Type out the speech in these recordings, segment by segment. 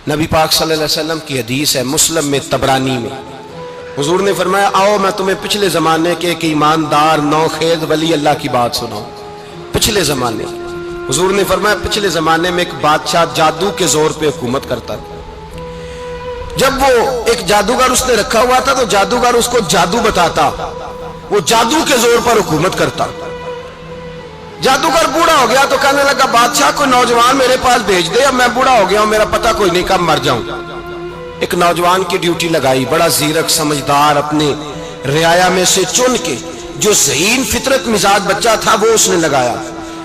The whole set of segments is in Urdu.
نبی پاک صلی اللہ علیہ وسلم کی حدیث ہے مسلم میں طبرانی میں، حضور نے فرمایا آؤ میں تمہیں پچھلے زمانے کے ایک ایماندار نوخیز ولی اللہ کی بات سناؤں۔ پچھلے زمانے حضور نے فرمایا پچھلے زمانے میں ایک بادشاہ جادو کے زور پہ حکومت کرتا تھا۔ جب وہ ایک جادوگر اس نے رکھا ہوا تھا تو جادوگر اس کو جادو بتاتا، وہ جادو کے زور پر حکومت کرتا۔ جادوگر بوڑھا ہو گیا تو کہنے لگا بادشاہ کوئی نوجوان میرے پاس بھیج دے، اب میں بوڑھا ہو گیا ہوں میرا پتہ کوئی نہیں کب مر جاؤں۔ ایک نوجوان کی ڈیوٹی لگائی، بڑا زیرک سمجھدار، اپنے رعایا میں سے چن کے جو ذہین فطرت مزاج بچہ تھا وہ اس نے لگایا۔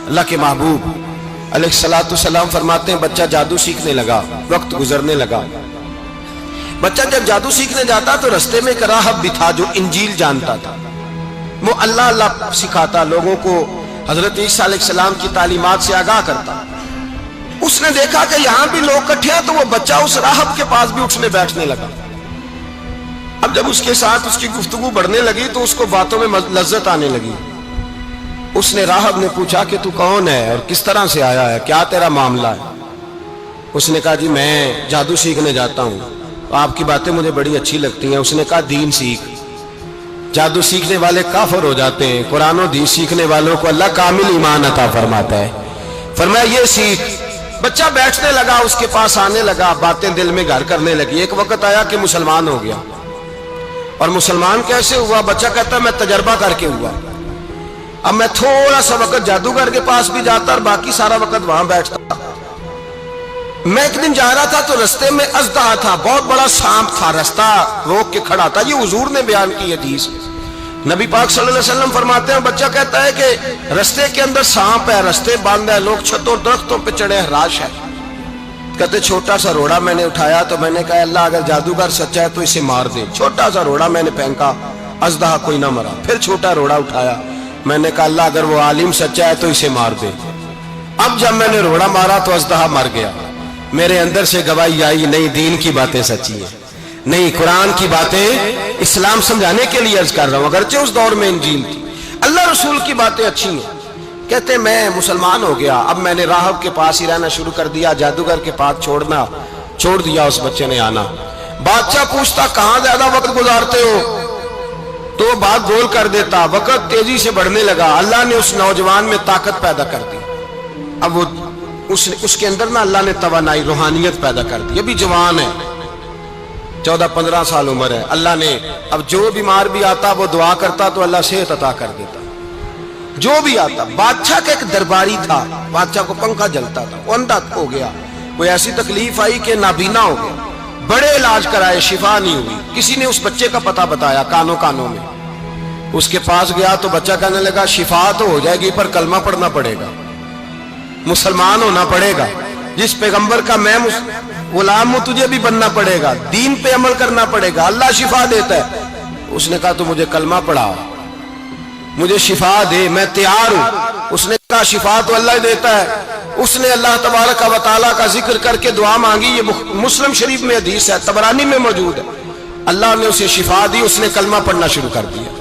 اللہ کے محبوب علیہ الصلوۃ والسلام فرماتے ہیں بچہ جادو سیکھنے لگا، وقت گزرنے لگا۔ بچہ جب جادو سیکھنے جاتا تو رستے میں ایک راہب بھی تھا جو انجیل جانتا تھا، وہ اللہ اللہ سکھاتا، لوگوں کو حضرت عیسیٰ علیہ السلام کی تعلیمات سے آگاہ کرتا۔ اس نے دیکھا کہ یہاں بھی لوگ اکٹھے ہیں تو وہ بچہ اس راہب کے پاس بھی اٹھنے بیٹھنے لگا۔ اب جب اس کے ساتھ اس کی گفتگو بڑھنے لگی تو اس کو باتوں میں لذت آنے لگی۔ اس نے راہب نے پوچھا کہ تو کون ہے اور کس طرح سے آیا ہے، کیا تیرا معاملہ ہے؟ اس نے کہا جی میں جادو سیکھنے جاتا ہوں، آپ کی باتیں مجھے بڑی اچھی لگتی ہیں۔ اس نے کہا دین سیکھ، جادو سیکھنے والے کافر ہو جاتے ہیں، قرآن و حدیث سیکھنے والوں کو اللہ کامل ایمان عطا فرماتا ہے۔ فرمایا یہ سیکھ۔ بچہ بیٹھنے لگا، اس کے پاس آنے لگا، باتیں دل میں گھر کرنے لگی۔ ایک وقت آیا کہ مسلمان ہو گیا، اور مسلمان کیسے ہوا؟ بچہ کہتا ہے میں تجربہ کر کے ہوا۔ اب میں تھوڑا سا وقت جادوگر کے پاس بھی جاتا اور باقی سارا وقت وہاں بیٹھتا۔ میں ایک دن جا رہا تھا تو رستے میں اژدہا تھا، بہت بڑا سانپ تھا، رستہ روک کے کھڑا تھا۔ یہ حضور نے بیان کی حدیث۔ نبی پاک صلی اللہ علیہ وسلم فرماتے ہیں بچہ کہتا ہے کہ رستے کے اندر سانپ ہے، رستے بند ہے، لوگ چھتوں درختوں پہ چڑھے، ہراش ہے۔ کہتے چھوٹا سا روڑا میں نے اٹھایا تو میں نے کہا اللہ اگر جادوگر سچا ہے تو اسے مار دے۔ چھوٹا سا روڑا میں نے پھینکا، اژدہا کوئی نہ مرا۔ پھر چھوٹا روڑا اٹھایا، میں نے کہا اللہ اگر وہ عالم سچا ہے تو اسے مار دے۔ اب جب میں نے روڑا مارا تو اژدہا مر گیا۔ میرے اندر سے گواہی آئی نہیں دین کی باتیں سچی ہیں، نہیں قرآن کی باتیں اسلام سمجھانے کے لیے عرض کر رہا ہوں، اگرچہ اس دور میں انجیل تھی، اللہ رسول کی باتیں اچھی ہیں۔ کہتے میں مسلمان ہو گیا، اب میں نے راہب کے پاس ہی رہنا شروع کر دیا، جادوگر کے پاس چھوڑ دیا اس بچے نے آنا۔ بادشاہ پوچھتا کہاں زیادہ وقت گزارتے ہو تو وہ بات گول کر دیتا، وقت تیزی سے بڑھنے لگا۔ اللہ نے اس نوجوان میں طاقت پیدا کر دی، اب وہ اس کے اندر نا اللہ نے توانائی روحانیت پیدا کر دی، ابھی جوان ہے، 14-15 سال عمر ہے۔ اللہ نے اب جو بیمار بھی آتا وہ دعا کرتا تو اللہ صحت عطا کر دیتا، جو بھی آتا۔ بادشاہ کا ایک درباری تھا، بادشاہ کو پنکھا جلتا تھا، وہ اندھا ہو گیا، کوئی ایسی تکلیف آئی کہ نابینا ہو گیا، بڑے علاج کرائے شفا نہیں ہوئی۔ کسی نے اس بچے کا پتہ بتایا کانوں میں، اس کے پاس گیا تو بچہ کہنے لگا شفا تو ہو جائے گی پر کلمہ پڑھنا پڑے گا، مسلمان ہونا پڑے گا، جس پیغمبر کا میں غلام ہوں تجھے بھی بننا پڑے گا، دین پہ عمل کرنا پڑے گا، اللہ شفا دیتا ہے۔ اس نے کہا تو مجھے کلمہ پڑھا، مجھے شفا دے، میں تیار ہوں۔ اس نے کہا شفا تو اللہ دیتا ہے۔ اس نے اللہ تبارک و تعالیٰ کا ذکر کر کے دعا مانگی، یہ مسلم شریف میں حدیث ہے، طبرانی میں موجود ہے۔ اللہ نے اسے شفا دی، اس نے کلمہ پڑھنا شروع کر دیا۔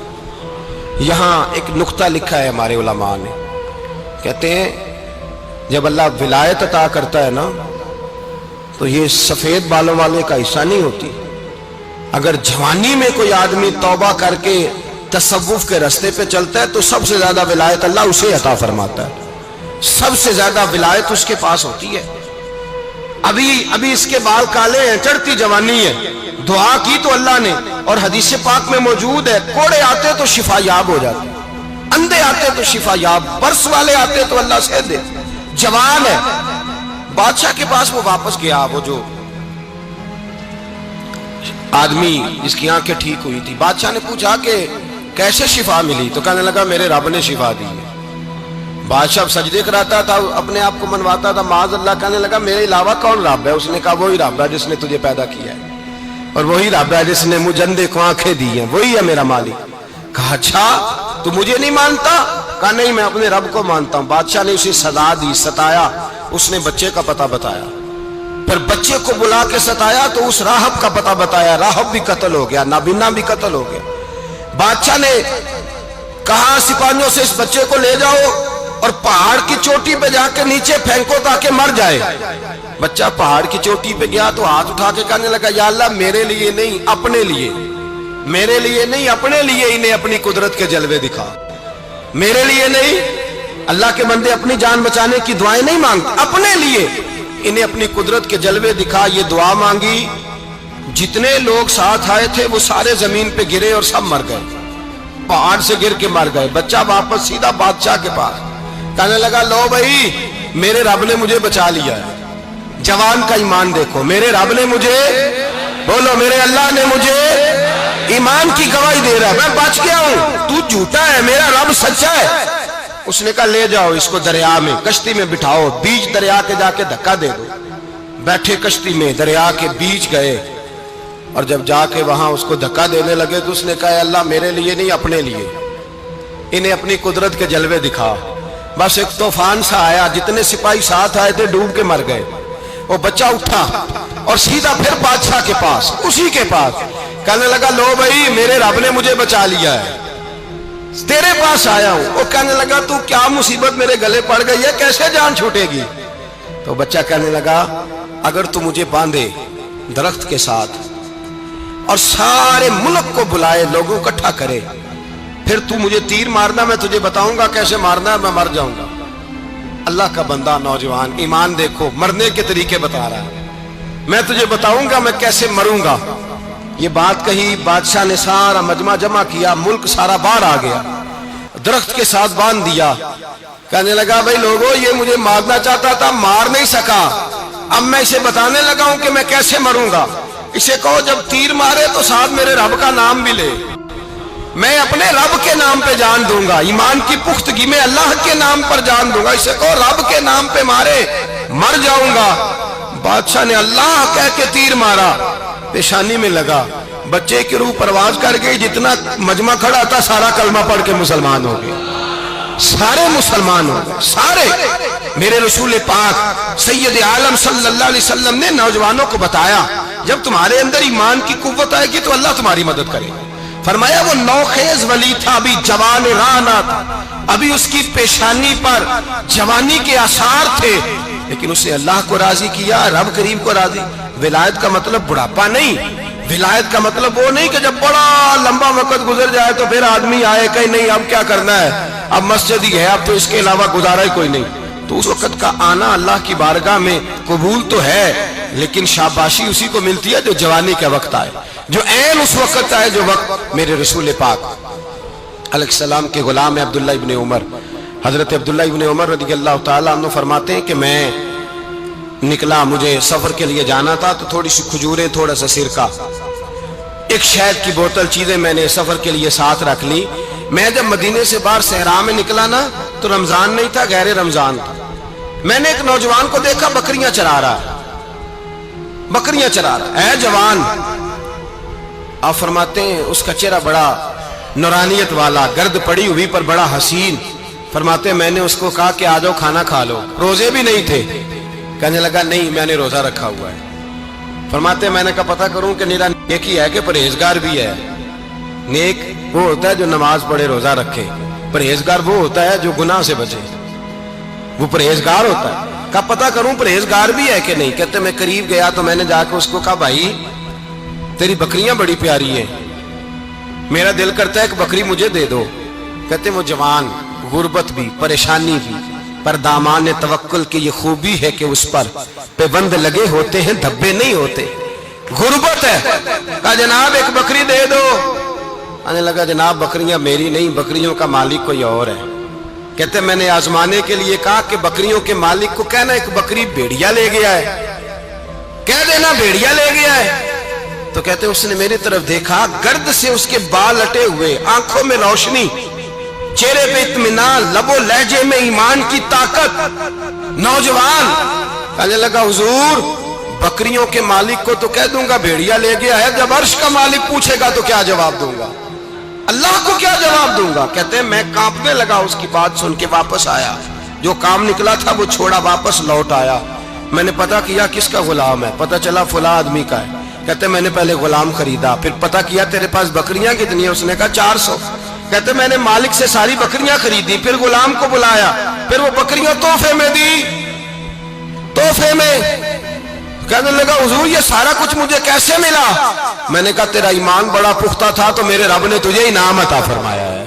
یہاں ایک نقطہ لکھا ہے ہمارے علماء نے، کہتے ہیں جب اللہ ولایت عطا کرتا ہے نا تو یہ سفید بالوں والے کا حصہ نہیں ہوتی۔ اگر جوانی میں کوئی آدمی توبہ کر کے تصوف کے رستے پہ چلتا ہے تو سب سے زیادہ ولایت اللہ اسے عطا فرماتا ہے، سب سے زیادہ ولایت اس کے پاس ہوتی ہے۔ ابھی اس کے بال کالے ہیں، چڑھتی جوانی ہے، دعا کی تو اللہ نے، اور حدیث پاک میں موجود ہے کوڑے آتے تو شفا یاب ہو جاتے، اندھے آتے تو شفا یاب، برس والے آتے تو اللہ سے دے، جوان ہے۔ بادشاہ کے پاس وہ واپس گیا، وہ جو آدمی جس کی آنکھیں ٹھیک ہوئی تھی۔ بادشاہ نے پوچھا کہ کیسے شفا ملی؟ تو کہنے لگا میرے رب نے شفا دی ہے۔ بادشاہ سجدے کراتا تھا، اپنے آپ کو منواتا تھا، معاذ اللہ، کہنے لگا میرے علاوہ کون رب ہے؟ اس نے کہا وہی رب ہے جس نے تجھے پیدا کیا ہے، اور وہی رب ہے جس نے مجھے اندھے کو آنکھیں دی ہیں، وہی ہے میرا مالک۔ کہا اچھا تو مجھے نہیں مانتا؟ کہا نہیں میں اپنے رب کو مانتا ہوں۔ بادشاہ نے اسے سزا دی، ستایا، اس نے بچے کا پتہ بتایا، پھر بچے کو بلا کے ستایا تو اس راہب کا پتہ بتایا، راہب بھی قتل ہو گیا، نابینا بھی قتل ہو گیا۔ بادشاہ نے کہا سپاہیوں سے اس بچے کو لے جاؤ اور پہاڑ کی چوٹی پہ جا کے نیچے پھینکو تاکہ مر جائے. بچہ پہاڑ کی چوٹی پہ گیا تو ہاتھ اٹھا کے کہنے لگا یا اللہ میرے لیے نہیں اپنے لیے، میرے لیے نہیں اپنے لیے انہیں اپنی قدرت کے جلوے دکھا. میرے لیے نہیں، اللہ کے بندے اپنی جان بچانے کی دعائیں نہیں مانگتے، اپنے لیے انہیں اپنی قدرت کے جلوے دکھا. یہ دعا مانگی، جتنے لوگ ساتھ آئے تھے وہ سارے زمین پہ گرے اور سب مر گئے، پہاڑ سے گر کے مر گئے. بچہ واپس سیدھا بادشاہ کے پاس کہنے لگا لو بھائی میرے رب نے مجھے بچا لیا ہے. جوان کا ایمان دیکھو، میرے رب نے مجھے، بولو میرے اللہ نے مجھے ایمان کی گواہی دے رہا ہے، میں بچ گیا ہوں، تو جھوٹا ہے میرا رب سچا ہے. اس نے کہا لے جاؤ اس کو دریا میں، کشتی میں بٹھاؤ، بیچ دریا کے جا کے دھکا دے دو. بیٹھے کشتی میں، دریا کے بیچ گئے، اور جب جا کے وہاں اس کو دھکا دینے لگے تو اس نے کہا اللہ میرے لیے نہیں اپنے لیے انہیں اپنی قدرت کے جلوے دکھا. بس ایک طوفان سا آیا، جتنے سپاہی ساتھ آئے تھے ڈوب کے مر گئے. وہ بچہ اٹھا اور سیدھا پھر بادشاہ کے پاس، اسی کے پاس کہنے لگا لو بھائی میرے رب نے مجھے بچا لیا ہے، تیرے پاس آیا ہوں. وہ کہنے لگا تو کیا مصیبت میرے گلے پڑ گئی ہے، کیسے جان چھوٹے گی؟ تو بچہ کہنے لگا اگر تو مجھے باندھے درخت کے ساتھ اور سارے ملک کو بلائے، لوگوں اکٹھا کرے، پھر تو مجھے تیر مارنا، میں تجھے بتاؤں گا کیسے مارنا ہے، میں مر جاؤں گا. اللہ کا بندہ نوجوان ایمان دیکھو، مرنے کے طریقے بتا رہا ہے، میں تجھے بتاؤں گا میں کیسے مروں گا. یہ بات کہی، بادشاہ نے سارا مجمع جمع کیا، ملک سارا باہر آ گیا، درخت کے ساتھ باندھ دیا. کہنے لگا بھائی لوگوں یہ مجھے مارنا چاہتا تھا، مار نہیں سکا، اب میں اسے بتانے لگا ہوں کہ میں کیسے مروں گا. اسے کہو جب تیر مارے تو ساتھ میرے رب کا نام بھی لے، میں اپنے رب کے نام پہ جان دوں گا، ایمان کی پختگی میں اللہ کے نام پر جان دوں گا. اسے کہو رب کے نام پہ مارے، مر جاؤں گا. بادشاہ نے اللہ کہہ کے تیر مارا، پیشانی میں لگا، بچے کی روح پرواز کر گئی. جتنا مجمع کھڑا تھا سارا کلمہ پڑھ کے مسلمان ہو گئے، سارے مسلمان ہو گئے سارے. میرے رسول پاک سید عالم صلی اللہ علیہ وسلم نے نوجوانوں کو بتایا جب تمہارے اندر ایمان کی قوت آئے گی تو اللہ تمہاری مدد کرے گا. فرمایا وہ نوخیز ولی تھا، ابھی جوان رانا تھا، ابھی اس کی پیشانی پر جوانی کے آثار تھے، لیکن اسے اللہ کو راضی کیا، رب کریم کو راضی. ولایت کا مطلب بڑھاپا نہیں، ولایت کا مطلب وہ نہیں کہ جب بڑا لمبا وقت گزر جائے تو پھر آدمی آئے کہ نہیں اب کیا کرنا ہے، اب مسجد ہی ہے، اب تو اس کے علاوہ گزارا ہی کوئی نہیں. تو اس وقت کا آنا اللہ کی بارگاہ میں قبول تو ہے، لیکن شاباشی اسی کو ملتی ہے جو جوانی کا وقت آئے، جو عین اس وقت آئے جو وقت میرے رسول پاک علیہ السلام کے غلام عبداللہ ابن عمر، حضرت عبداللہ ابن عمر رضی اللہ تعالیٰ عنہ فرماتے ہیں کہ میں نکلا، مجھے سفر کے لیے جانا تھا، تو تھوڑی سی کھجوریں، تھوڑا سا سرکہ، ایک شہد کی بوتل، چیزیں میں نے سفر کے لیے ساتھ رکھ لی. میں جب مدینے سے باہر صحرا میں نکلا نا تو رمضان نہیں تھا، غیر رمضان تھا. میں نے ایک نوجوان کو دیکھا بکریاں چرا رہا ہے، بکریاں چرا رہا ہے. اے جوان، آپ فرماتے ہیں اس کا چہرہ بڑا نورانیت والا، گرد پڑی ہوئی پر بڑا حسین. فرماتے ہیں میں نے اس کو کہا کہ آ جاؤ کھانا کھا لو، روزے بھی نہیں تھے. کہنے لگا نہیں میں نے روزہ رکھا ہوا ہے. فرماتے ہیں میں نے کہا پتہ کروں کہ نیرا نیک ہی ہے کہ پرہیزگار بھی ہے. نیک وہ ہوتا ہے جو نماز پڑھے روزہ رکھے، پرہیزگار وہ ہوتا ہے جو گناہ سے بچے، وہ پرہیزگار ہوتا ہے. کہا پتہ کروں پرہیزگار بھی ہے کہ نہیں. کہتے میں قریب گیا تو میں نے جا کے اس کو کہا بھائی تیری بکریاں بڑی پیاری ہیں، میرا دل کرتا ہے کہ بکری مجھے دے دو. کہتے وہ جوان، غربت بھی، پریشانی بھی، پر دامان توکل کی یہ خوبی ہے کہ اس پر پابند لگے ہوتے ہیں، دھبے نہیں ہوتے. غربت ہے. کہا جناب ایک بکری دے دو. آنے لگا جناب بکریاں میری نہیں، بکریوں کا مالک کوئی اور ہے. کہتے میں نے آزمانے کے لیے کہا کہ بکریوں کے مالک کو کہنا ایک بکری بھیڑیا لے گیا ہے، کہہ دینا بھیڑیا لے گیا ہے. تو کہتے اس نے میری طرف دیکھا، گرد سے اس کے بال لٹے ہوئے، آنکھوں میں روشنی، چہرے پہ اطمینان، لب و لہجے میں ایمان کی طاقت. نوجوان کہنے لگا حضور بکریوں کے مالک کو تو کہہ دوں گا بھیڑیا لے گیا ہے، جب عرش کا مالک پوچھے گا تو کیا جواب دوں گا، اللہ کو کیا جواب دوں گا. کہتے ہیں میں کانپنے لگا، اس کی بات سن کے واپس آیا، جو کام نکلا تھا وہ چھوڑا، واپس لوٹ آیا. میں نے پتہ کیا کس کا غلام ہے، پتہ چلا فلاں آدمی کا ہے. کہتے میں نے پہلے غلام خریدا، پھر پتہ کیا تیرے پاس بکریاں کتنی ہیں، اس نے کہا 400. کہتے میں نے مالک سے ساری بکریاں خریدی، پھر غلام کو بلایا، پھر وہ بکریاں تحفے میں دی، تحفے میں۔ کہنے لگا حضور یہ سارا کچھ مجھے کیسے ملا؟ میں نے کہا تیرا ایمان بڑا پختہ تھا تو میرے رب نے تجھے انعام عطا فرمایا ہے۔